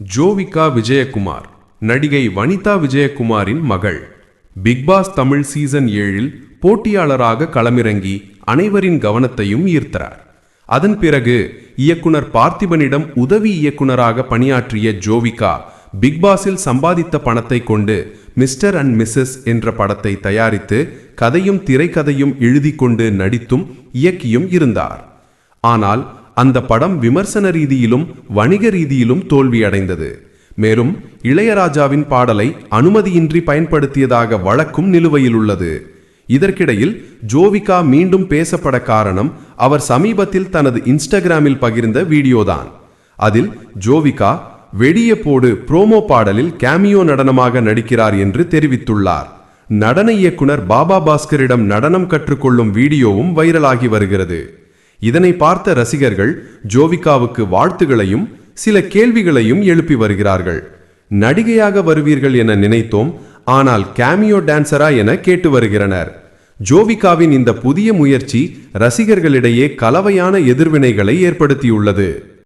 ஜோவிகா விஜயகுமார் நடிகை வனிதா விஜயகுமாரின் மகள். Bigg Boss Tamil season 7இல் போட்டியாளராக களமிறங்கி அனைவரின் கவனத்தையும் ஈர்த்தார். அதன் பிறகு இயக்குனர் பார்த்திபனிடம் உதவி இயக்குனராக பணியாற்றிய ஜோவிகா பிக்பாஸில் சம்பாதித்த பணத்தை கொண்டு மிஸ்டர் அண்ட் மிஸ்ஸஸ் என்ற படத்தை தயாரித்து கதையும் திரைக்கதையும் எழுதி கொண்டு நடித்தும் இயக்கியும் இருந்தார். ஆனால் அந்த படம் விமர்சன ரீதியிலும் வணிக ரீதியிலும் தோல்வியடைந்தது. மேலும் இளையராஜாவின் பாடலை அனுமதியின்றி பயன்படுத்தியதாக வழக்கும் நிலுவையில் உள்ளது. இதற்கிடையில் ஜோவிகா மீண்டும் பேசப்பட காரணம் அவர் சமீபத்தில் தனது இன்ஸ்டாகிராமில் பகிர்ந்த வீடியோதான். அதில் ஜோவிகா வெடிய போடு ப்ரோமோ பாடலில் கேமியோ நடனமாக நடிக்கிறார் என்று தெரிவித்துள்ளார். நடன இயக்குனர் பாபா பாஸ்கரிடம் நடனம் கற்றுக்கொள்ளும் வீடியோவும் வைரலாகி வருகிறது. இதனை பார்த்த ரசிகர்கள் ஜோவிகாவுக்கு வாழ்த்துகளையும் சில கேள்விகளையும் எழுப்பி வருகிறார்கள். நடிகையாக வருவீர்கள் என நினைத்தோம், ஆனால் கேமியோ டான்சரா என கேட்டு வருகிறனர். ஜோவிகாவின் இந்த புதிய முயற்சி ரசிகர்களிடையே கலவையான எதிர்வினைகளை ஏற்படுத்தியுள்ளது.